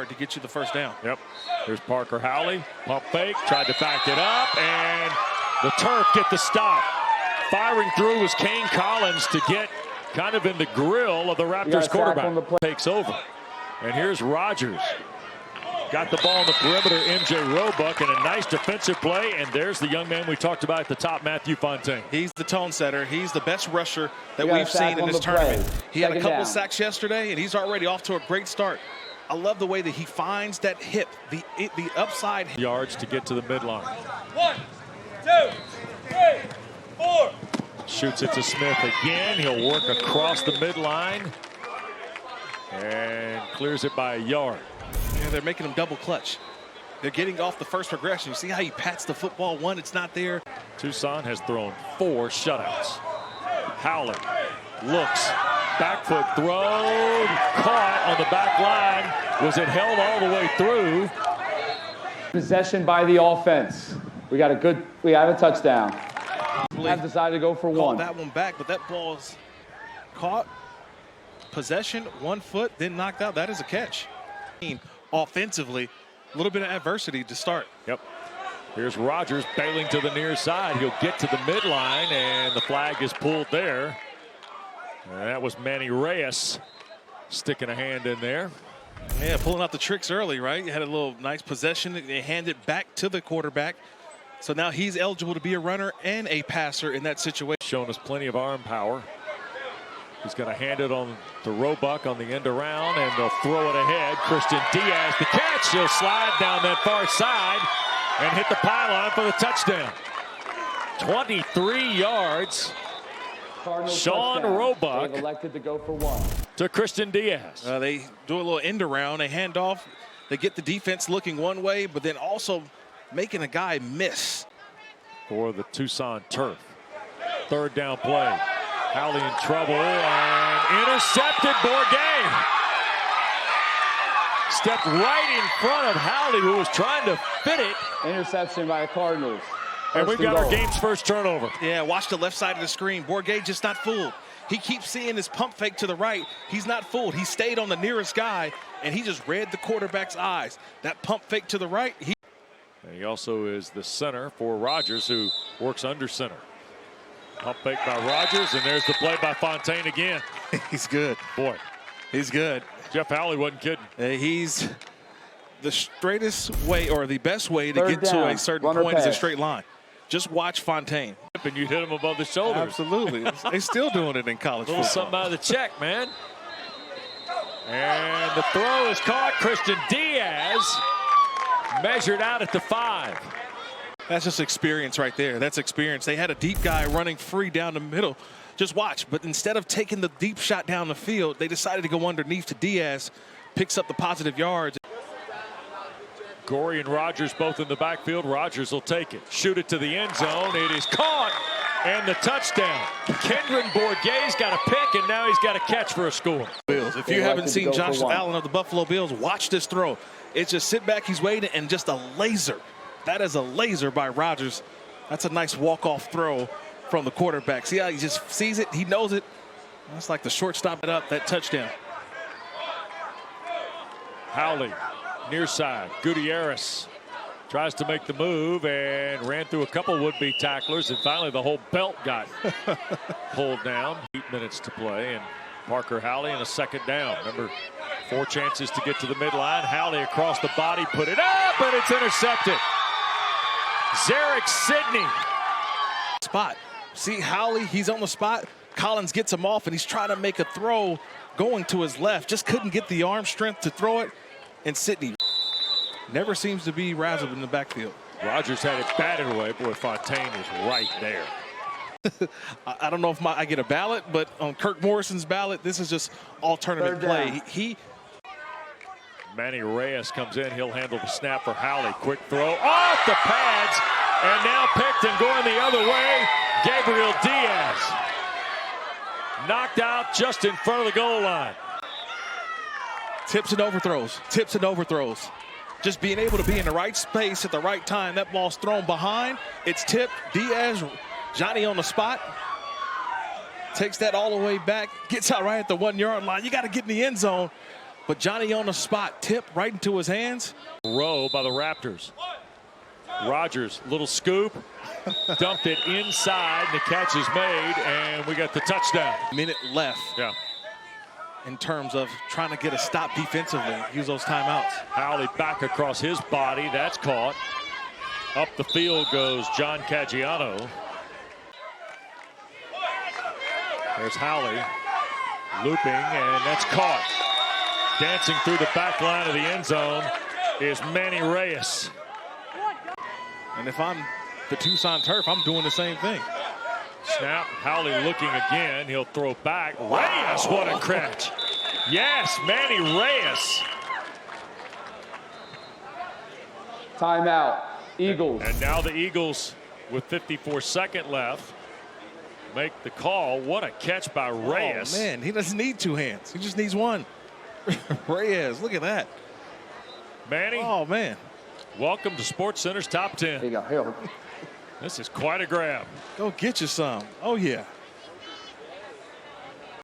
yard to get you the first down. Yep. Here's Parker Howley. Pump fake. Tried to back it up. And the Turf get the stop. Firing through was Kane Collins to get kind of in the grill of the Raptors quarterback. Takes over. And here's Rodgers. Got the ball in the perimeter, MJ Roebuck, and a nice defensive play. And there's the young man we talked about at the top, Matthew Fontaine. He's the tone setter. He's the best rusher that we've seen in this tournament. He had a couple sacks yesterday, and he's already off to a great start. I love the way that he finds that hip, the upside. Yards to get to the midline. 1, 2, 3, 4. Shoots it to Smith again. He'll work across the midline and clears it by a yard. Yeah, they're making him double clutch. They're getting off the first progression. You see how he pats the football? One, it's not there. Tucson has thrown 4 shutouts. Howley looks, back foot throw, caught on the back line. Was it held all the way through? Possession by the offense. We have a touchdown. Have decided to go for one. That one back, but that ball's caught. Possession, 1 foot, then knocked out. That is a catch. Offensively, a little bit of adversity to start. Yep. Here's Rodgers bailing to the near side. He'll get to the midline, and the flag is pulled there. And that was Manny Reyes sticking a hand in there. Yeah, pulling out the tricks early, right? You had a little nice possession. They hand it back to the quarterback. So now he's eligible to be a runner and a passer in that situation. Showing us plenty of arm power. He's going to hand it on to Roebuck on the end around, and they'll throw it ahead. Christian Diaz, the catch. He'll slide down that far side and hit the pylon for the touchdown. 23 yards. Sean Roebuck elected to go for one. To Christian Diaz. They do a little end around. They hand off. They get the defense looking one way, but then also making a guy miss. For the Tucson Turf. Third down play. Howley in trouble and intercepted. Bourguet stepped right in front of Howley, who was trying to fit it. Interception by the Cardinals. And we've got our game's first turnover. Yeah, watch the left side of the screen. Bourguet just not fooled. He keeps seeing his pump fake to the right. He's not fooled. He stayed on the nearest guy, and he just read the quarterback's eyes. That pump fake to the right. And he also is the center for Rodgers, who works under center. Pump fake by Rodgers, and there's the play by Fontaine again. He's good. Boy, he's good. Jeff Howley wasn't kidding. He's the straightest way, or the best way to get to a certain point is a straight line. Just watch Fontaine. And you hit him above the shoulder. Absolutely. They're still doing it in college football. Something out of the check, man. And the throw is caught. Christian Diaz measured out at the 5. That's just experience right there. That's experience. They had a deep guy running free down the middle. Just watch. But instead of taking the deep shot down the field, they decided to go underneath to Diaz. Picks up the positive yards. Gorey and Rodgers both in the backfield. Rodgers will take it. Shoot it to the end zone. It is caught. And the touchdown. Kendron Bourguet's got a pick, and now he's got a catch for a score. Bills. If you haven't seen Josh Allen of the Buffalo Bills, watch this throw. It's just sit back, he's waiting, and just a laser. That is a laser by Rodgers. That's a nice walk-off throw from the quarterback. See how he just sees it? He knows it. That's like the shortstop up that touchdown. Howley, near side. Gutierrez tries to make the move and ran through a couple would-be tacklers, and finally the whole belt got pulled down. 8 minutes to play, and Parker Howley in a second down. Remember, 4 chances to get to the midline. Howley across the body, put it up, and it's intercepted. Zarek Sidney. Spot. See Howley, he's on the spot. Collins gets him off, and he's trying to make a throw going to his left. Just couldn't get the arm strength to throw it. And Sidney never seems to be razzled in the backfield. Rodgers had it batted away. Boy, Fontaine is right there. I don't know if I get a ballot, but on Kirk Morrison's ballot, this is just all tournament play. Manny Reyes comes in. He'll handle the snap for Howley. Quick throw off the pads, and now picked and going the other way. Gabriel Diaz knocked out just in front of the goal line. Tips and overthrows. Tips and overthrows. Just being able to be in the right space at the right time. That ball's thrown behind. It's tipped. Diaz, Johnny on the spot. Takes that all the way back. Gets out right at the 1 yard line. You got to get in the end zone. But Johnny on the spot, tip right into his hands. Row by the Raptors. Rogers, little scoop, dumped it inside, and the catch is made, and we got the touchdown. Minute left. Yeah. In terms of trying to get a stop defensively, use those timeouts. Howley back across his body, that's caught. Up the field goes John Caggiano. There's Howley looping, and that's caught. Dancing through the back line of the end zone is Manny Reyes. And if I'm the Tucson Turf, I'm doing the same thing. Snap, Howley looking again. He'll throw back. Reyes, what a catch. Yes, Manny Reyes. Timeout, Eagles. And now the Eagles, with 54 seconds left, make the call. What a catch by Reyes. Oh, man, he doesn't need two hands. He just needs one. Reyes, look at that. Manny. Oh, man. Welcome to Sports Center's Top 10. Here you go. Here. This is quite a grab. Go get you some. Oh, yeah.